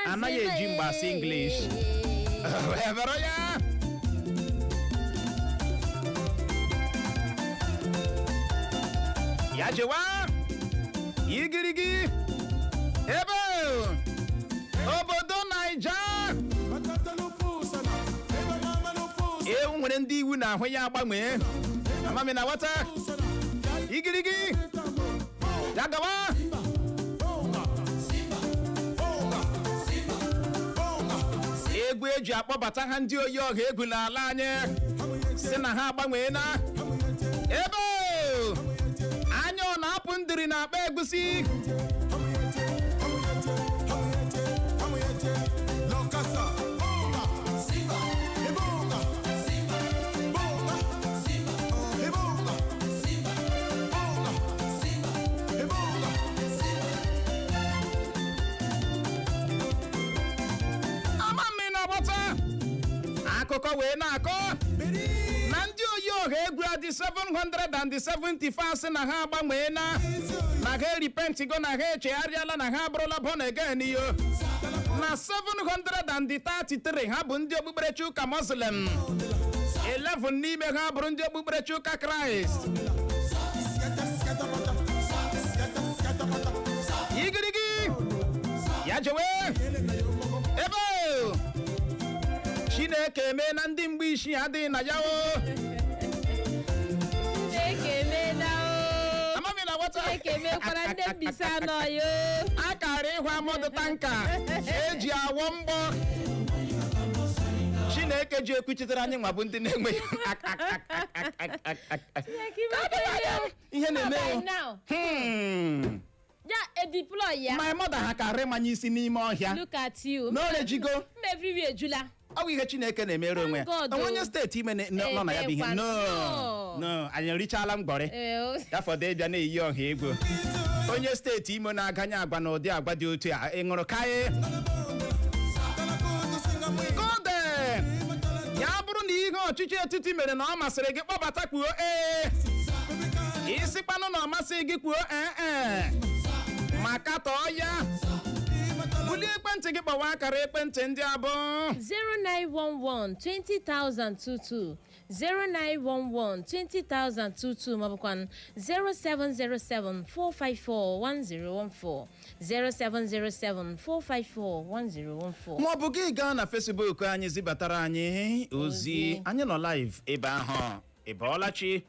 Anaghị eji Igbo asụ English. Evero ya. Ya jewa. Igirigi. Ebe. Obodo Naija. Nwere ndị iwu na-ahụ ya agbanwe. Amami na wata. Igirigi. Ya gawa. Egwu eji akpọbata ha ndị oyi-oha-egwu n'ala anyị si na ha agbanwe na. Ebe. Anya ọ na-apụ ndiri na akpa egusi. Akụkọ wee na-akọ na ndị oyi-oha-egwu adị 775 na ha agbanwee na ha eripentigo na ha echegharịala na ha abụrụla born again yo. Na 733 ha bụ ndị okpukperechi ụka Muslim, 11 n'ime ha bụrụ ndị okpukperechi ụka Kraịst. Igirigi ya jewe ebe Chineke eme na ndị mgbe isi adịghị na ya o. Chineke eme na o. Amami na wata. Chineke emekwara ndị mbisa nọ yo. Akara ịhụ amọdụ tanka eji awọ mgbọ. Chineke ji ekwuchitere anyị nwa bụ ndị na-enweghị ihe na-eme o. Ya deploy ya. My mother ha karị manya isi n'ime ọhịa. Look at you. N'orejigo. Everywhere ejula. Ọ bụ ihe Chineke na-emere onwe ya. Onye steeti ime nọ na ya bụ ihe. No, anyị erichaala mgbọrị. Ya fọdụ ịbịa na-eyi ọha egwu. Onye steeti ime na-aganye agwa na ụdị agwa dị otu a, ị ṅụrụ kaị. Kode! Ya bụrụ na ihe ọchịchị etiti mere na ọ masịrị gị, kpọbata kwuo isikwanụ na ọ masịghị gị kwuo maka tọọ ya. Bulie ekwentị gị kpọwa akara ekwentị ndị abụọ 0911 20,022 0911 20,022 maọbụkwa 0707 454 1014 0707 454 1014. maọbụ gị gaa na Facebook anyị zibatara anyị ozi. Anyị nọ live ebe ahụ. Ịbọọlachi.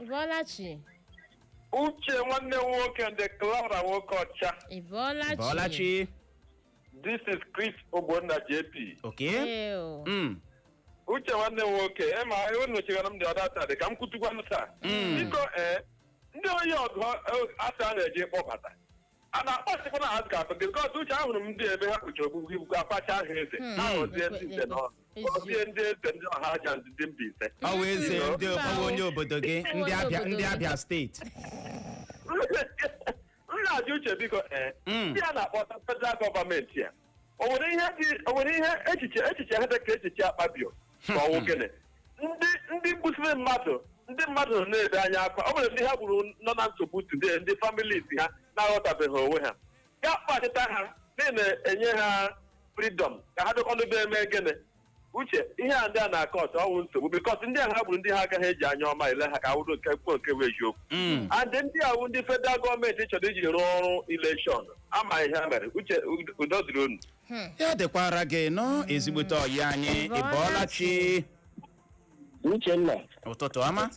Uche nwanne nwoke ndị Clara nwoke ọcha. Ịbọọlachi. Ịbọọlachi. This is Chris Ogbonna JP. Okay. Ew. Uche nwanne nwoke ema enochigara m dị ọdata dị ka m kwutugwa m taa. Biko ndị onye ọgụ asa na-eji kpọbata. A na-akpọchikwa na azụ ka because uche ahụrụ m ndị ebe ha kpuchiri ogbugbu ibu apacha ahụ eze. Ahụzie ndị nze n'ọnụ. Ozie ndị eze ndị ọha aja ndị Mbaise. Ọ wụ eze ndị onye obodo gị ndị Abia steeti. M na-ajụ uche biko ndị a na-akpọta federal gọọmenti ya o nwere ihe echiche ha dị ka echiche akpabio ma ọ wụ gịnị ndị gbusiri mmadụ ndị mmadụ nọ na-ebe anya akwa ọ nwere ndị ha gburu nọ na nsogbu today ndị families ha na-aghọtabeghị onwe ha ya kpachita ha na-enye ha freedom ka ha dịkwa n'ebe eme gịnị uche ihe a ndị a na-akọ ọtọ ọnwụ nsogbu bikọs ndị a ha gburu ndị ha agaghị eji anya ọma ele ha ka awụrụ nke kwuo nke bụ eziokwu and ndị awụ ndị federal gọọmenti chọrọ iji rụọ ọrụ ilekshọn ama ihe ha mere uche udo dịrị unu Ya dịkwara gị nọ ezigbote ọyị anyị ịbọọla chi. Uchenna. Ụtụtụ ọma.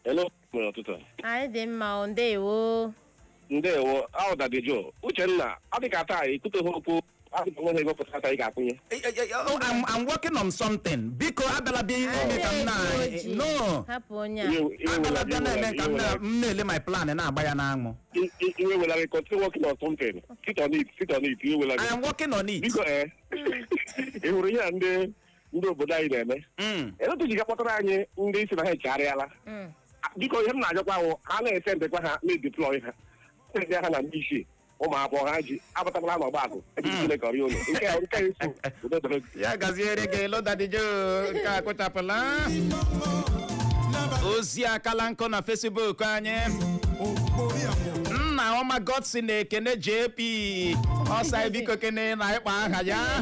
Hello, ụtụtụ. Anyị dị mma o, ndewo. Ndewo, Audadejo. Uchenna, ọ dị ka taa ekwuteghị okwu adịghị ego pụtata ị ga-akwụnye. I'm working on something. Biko abịala bịa ime ka m na no. Hapụ onye a. Abịala bịa na-eme ka m na-ele my plan na-agba ya n'anwụ. Iwe wela gị continue working on something. Sit on it, iwe wela gị. I am working on it. Biko ị hụrụ ihe a ndị obodo anyị na-eme. Etu ji ga-akpọtara anyị ndị isi na ha echegharịala. Biko ihe m na-ajọkwa ahụ ha na-ese ndekwa ha na-edeploy ha. Ndị ha na ndị isi ụmụ abụọ ha ji abatabala n'ọgba akụ ya gaziere gị Lodadijo nke a kụchapụla ozi akala nkụ na Facebook anyị. Nna ọma Godson na-ekene JP ọsa biko kene na ịkpa aha ya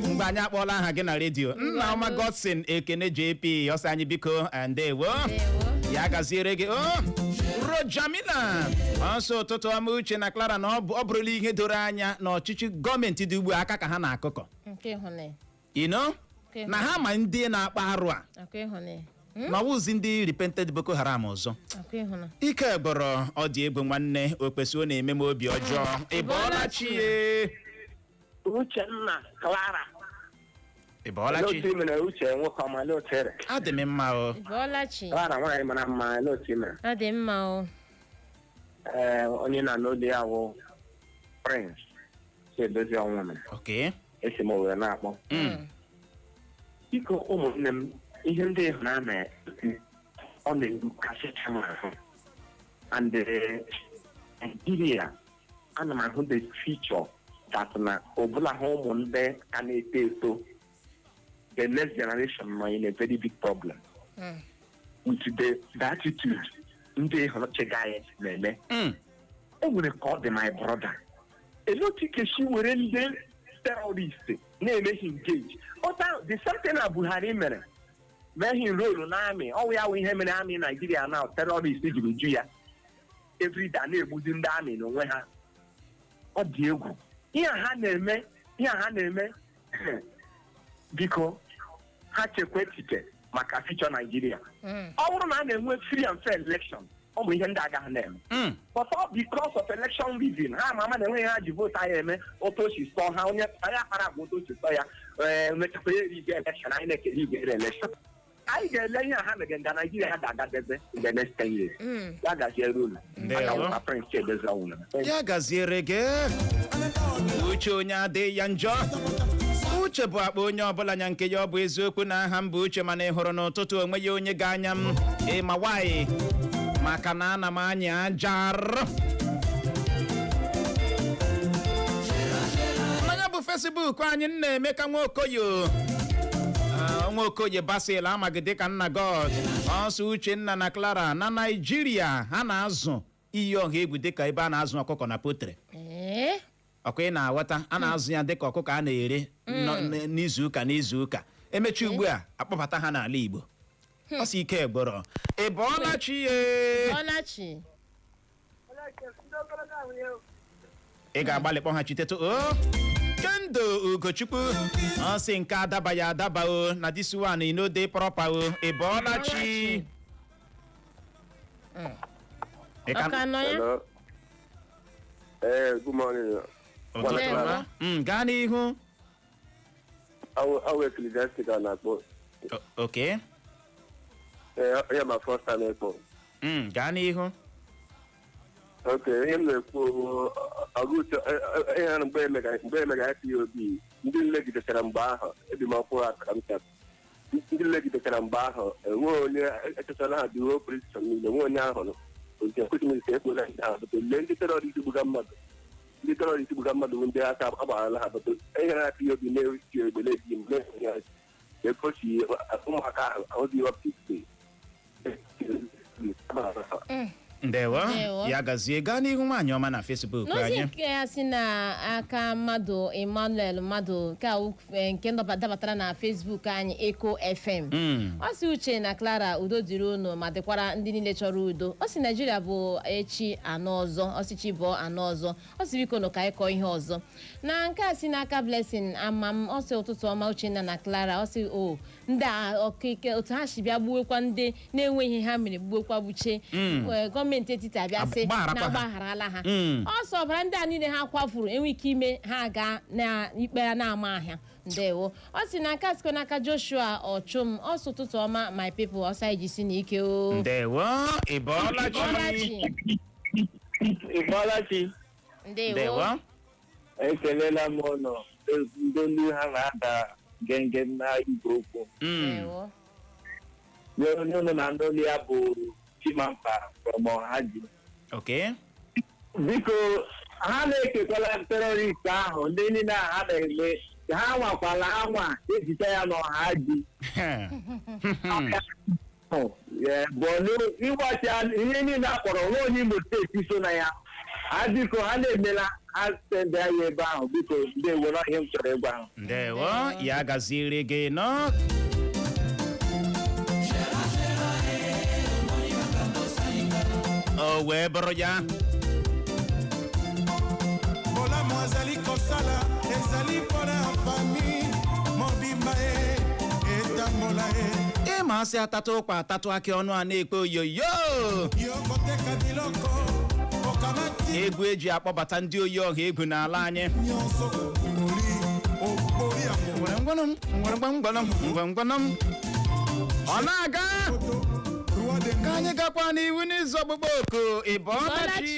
mgbe anyị akpọọla aha gị na redio. Nna ọma Godson ekene JP ọsa anyị biko ndewo ya gaziere gị Rojamina ọsọ ụtụtụ ọma uche na Clara na ọ bụrụla ihe doro anya na ọchịchị gọọmenti dị ugbu aka ka ha na-akụkọ na ha ma ndị na-akpa arụ a na ọwụzi ndị repented Boko Haram ọzọ ike gbọrọ ọ dị egwu nwanne o kwesị ọ na-eme m obi ọjọọ ịbọọla chi Uchenna Clara ịbọọla chi uche nwoke ọma n'otere adị m mma o ịbọọla chi Clara nwaanyị mara mma n'otu imere adị mma o onye na n'ode ya wụ Prince si edozi ọnwụ m okay esi m owere na-akpọ biko ụmụnne m ihe ndị ịhụnanya ọ na-egbu kasịcha m ahụ and Nigeria ana m ahụ the future that na ọbụla ha ụmụ ndị ka na-eto eto the next generation nọ in a very big problem with the attitude ndị ịhụnachịga anyị na-eme o nwere ka ọ dị my brother elotikeshi were ndị terrorist na-emeghị engage the same thing na Buhari mere meghị rolu n'amị ọwụ ya wụ ihe mere amị Nigeria na terrorist jiri ju ya everyday na-egbuzi ndị amị n'onwe ha ọ dị egwu ihe ha na-eme biko ha chekwa echiche maka future Nigeria ọ bụrụ na a na-enwe free and fair election ọ bụ ihe ndị agaghị na-eme but because of election reason ha ama na enweghị ha ji vote anyị eme otu ochi sọ ha onye anyị akpara agwa otu ochi sọ ya mechakwa eri election anyị na-ekele igwe election anyị ga-ele ihe ha megere nga Nigeria ha ga-agadebe in the next 10 years ya gaziere unu aka Prince edozi ọnwụ ya gaziere gị uche onye adịghị ya njọ uche bụ akpa onye ọbụla nya nke ya ọ bụ eziokwu na aha m bụ uche mana ị hụrụ n'ụtụtụ onwe ya onye ga-anya m ịma nwanyị maka na ana m anya ajar mmanya bụ Facebook anyị Nnaemeka Nwaokoye Basil amaghị dịka nna God ọsọ Uchenna na Clara na Nigeria ha na-azụ iyi ọha egwu dịka ebe a na-azụ ọkụkọ na potre ọkụ ị na-aghọta a na-azụ ya dịka ọkụkọ a na-ere n'izuụka emechi ugbu a akpọbata ha n'ala Igbo ọ si ike gboro ịbọọla chi ị ga-agbalị kpọ ha chitetu Kendo Ugochukwu ọ sị nke adaba ya adaba o na this one inode proper o ịbọọla chi Hello. Good morning. ụtụtụ ọma. Gaa n'ihu. Awo ecclesiastic na-akpọ. Okay. Yeah, my first time ekpo. Gaa n'ihu. Okay, ihe m na-ekwu ọgụtụ ihe mgbe emega IPOB ndị nlegidechara mgbe ahụ ebi m ọkpụrụ akara m ndị nlegidechara mgbe ahụ enwe onye echechara ha duo prison niile nwe onye ahụ nke kwesịrị ka ekpere ndị ahụ bụtụ lee ndị terọrist gbuga mmadụ bụ ndị aka agbaghara ha bụtụ ihe na IPOB na-esi egbele ji mgbe ekochi ụmụaka ahụ ahụghị ọpụtụ ndewo ya gazie gaa n'ihu nwaanyị ọma na Facebook anyị. N'ozi nke ya si n'aka mmadụ Emmanuel mmadụ nke dabatara na Facebook anyị Eko FM. Ọ si Uche na Clara udo dịrị unu ma dịkwara ndị niile chọrọ udo. Ọ si Naijiria bụ echi anọ ọzọ, ọ si chi bụ anọ ọzọ. Ọ si biko nụ ka anyị kọọ ihe ọzọ. Na nke a si n'aka Blessing Amam, ọ si ụtụtụ ọma Uchenna na Clara, ọ si ndị ọkike otu ha si bịa gbuwekwa ndị na-enweghị ha mere gbuwekwa gbuche gọọmenti etiti abịa sị na agbagharala ha. Ọ sọ ọbara ndị a niile ha kwafuru enwe ike ime ha gaa n'ikpe ya na-ama ahịa. Ndewo. Ọ si na nke sikwa n'aka Joshua Ọchụm, ọ sị ụtụtụ ọma my people, ọsa iji si n'ike o. Ndewo Ịbọlachi. Ndewo. Ekelela m ụlọ ndị ha na-ada genge na igwe okwu. Ndewo. Onye ụlọ na ndị ya bụ Chimampa from Ọhaji. Okay. Biko ha na-ekekwala terọrist ahụ ndị niile ha na-eme ha nwakwala anwa ejite ya n'Ọhaji. Ịgbachi ihe niile a kpọrọ nwa onye Imo steeti so na ya. Ha biko ha na-emela ha sende ya ebe ahụ biko ndewo na ihe m chọrọ ịgwa ahụ. Ndewo ya gaziri gị nọ. O wee bụrụ ya. Bola mwazali kosala ezali pona fami mobimba etambola Ịma asị atatụ ụkwa atatụ akị ọnụ a na-ekpe oyoyo. yokoteka biloko okamati Egwu eji akpọbata ndị oyi ọha egwu n'ala anyị. nyonso kumuli okpori amụma Ngwangwanam. Ọ na-aga. Ka anyị gakwa n'ihu n'izu ọgbụgba oku Ịbọlachi.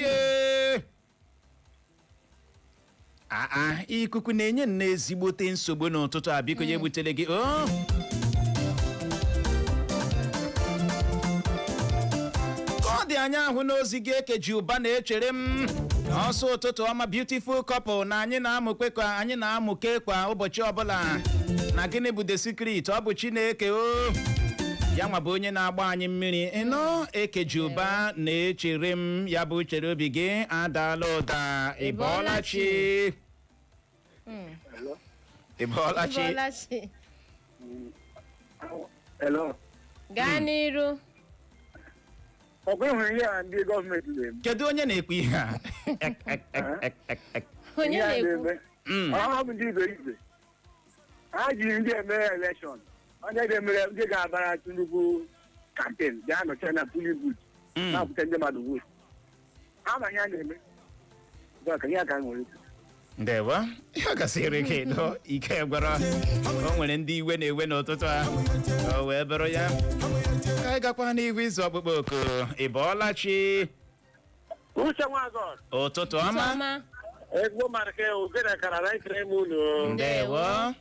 Ikuku na-enye nne ezigbote nsogbu n'ụtụtụ a biko ya ebutere gị. Ka ọ dị anya ahụ n'ozi gị ekeji ụba na-echere m. Ọsọ ụtụtụ ọma beautiful couple na anyị na-amụke kwa ụbọchị ọbụla. Na gịnị bụ the secret? Ọ bụ Chineke o. Ya nwa bụ onye na-agba anyị mmiri. Ịnọ ekeji ụba na-echere m ya bụ chere obi gị adala ụda. Ịbọlachi. Ịbọlachi. Hello. Gaa n'iru. Ọkwa ịhụrụ ihe a ndị gọọmenti na-eme. Kedu onye na-ekwu ihe a? Onye na-ekwu. Ha bụ ndị iberibe. Ha jiri ndị eme elekshọn. Onye ga-emere ndị ga-abara Tinubu kampen bịa nọchie na polling booth na-apụta ndị mmadụ vootu. Ha ma ihe a na-eme. Ka ihe aka nwere ike. Ndewo ya gasịrị gị nọ ike gwara o nwere ndị iwe na-ewe n'ụtụtụ a o wee bụrụ ya. Ka anyị gakwa n'ihu izu ọkpụkpọ oku Ịbọlachi. Uche Nwagọd. Ụtụtụ ọma. Egbo marke ogene kara na ikere m unu. Ndewo.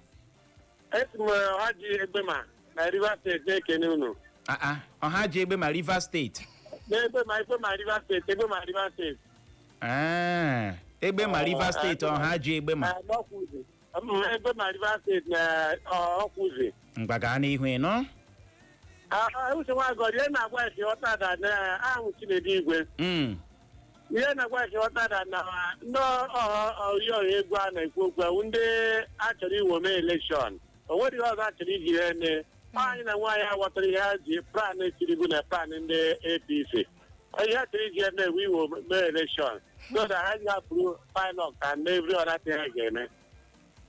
Esi m Ọhaji Egbema na Rivers State na-ekene unu. Ọhaji Egbema Rivers State. Egbema Rivers State. Egbema Rivers State. Egbema Rivers State Ọhaji Egbema. Egbema Rivers State na Ọkwụzi. Ngwa gaa n'ihu ịnọ. Uche Nwagọd ihe na-agwa esi ọtada na ahụ Chinedu Igwe. Ihe na-agwa esi ọtada na ndị oyi-oha-egwu a na-ekwu okwu ndị a chọrọ iwe mee elekshọn. O nwere ihe ọzọ a chọrọ iji eme. Anyị na nwaanyị ha ghọtara ihe ha ji plan Tinubu na plan ndị APC. Ihe ha chọrọ iji eme ewu iwe mee elekshọn. So that ha ji hapụrụ pilot and every other thing ha ga-eme.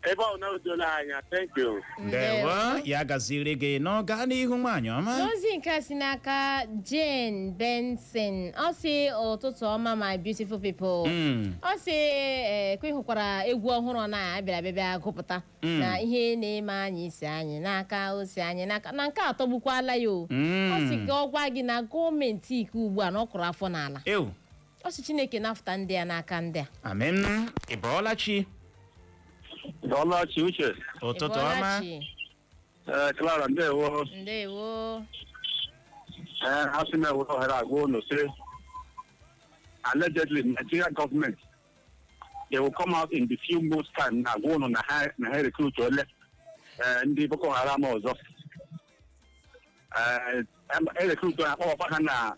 ebe ọ na-edola anya. Thank you. ndewo ya gaziri gị n'ọga n'ihu nwaanyị ọma. n'ozi nke si n'aka Jane Benson ọ sị ụtụtụ ọma my beautiful people. ọ sị ekwe hụkwara egwu ọhụrụ na-abịara gụpụta na ihe na-eme anyị isi anyị n'aka osi anyị n'aka na nke atọgbukwala ya o. ọ sị ka ọ gwa gị na gọọmenti ike ugbu a na ọ kụrụ afọ n'ala. ọ sị Chineke na-afụta ndị a n'aka ndị a. amen. ịbọọla chi. Ọlachi Uche. ụtụtụ ọma. Clara ndewo. Ndewo. Asị m ewere ohere agwa unu sị allegedly Nigerian government they will come out in the few months time na agwa unu na ha recruit ole ndị Boko Haram ọzọ. Recruit akpọkwa ha na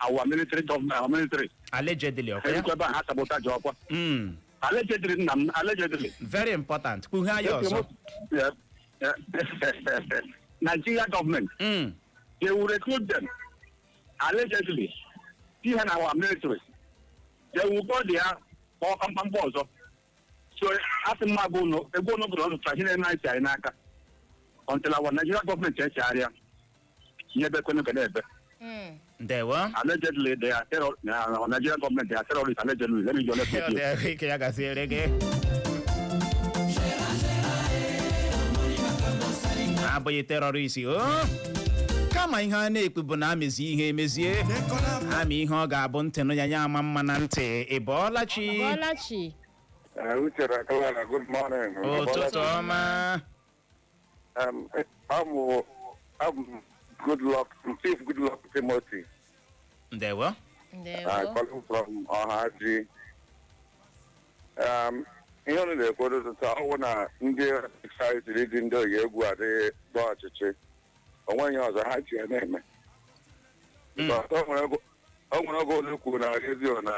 our military government, our military. Allegedly, okay. Sabotage ọkwa. Allegedly, allegedly. Very important. Also. Yeah. Nigeria government. They will recruit them. Allegedly. See our military. They will go there for also. So after Magono, they go over to Trajina Night until our Nigeria government church area. Never couldn't get there. They were allegedly they are terror. Nigerian government they are terrorists allegedly. Let me just let you. Abụghị terrorist kama ihe a na-ekwu bụ na amezi ihe emezie ama ihe ọ ga-abụ ntị nụ ya ama mma na ntị. ịbọọla chi. Uchera Clara, good morning. ụtụtụ ọma. I'm good luck, Chief Good Luck Timothy. Ndewo. Calling from Ohaji. Ihe ọ na-ekwodo tụta ọwụ na ndị excited dị ndị oyi-egwu adịghị gba ọchịchị. O nweghị ọzọ ha ji ya na-eme. O nwere oge ole kwuru na redio na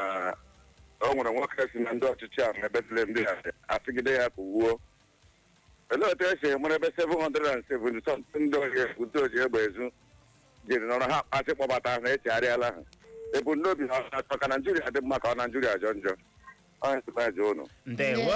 o nwere nwoke si na ndị ọchịchị a mebetele ndị ha asịgide ya kụwuo. Olee otu esi enwere ebe 770 ndị oyi-egwu ndị oji egbe ezu jiri nọrọ ha asị kpọbata na echegharịala ha. Ebumnobi ha na-achọ ka Naijiria dị mma ka ọ Naijiria jọ njọ. Onye ntụkwa unu. Ndewo.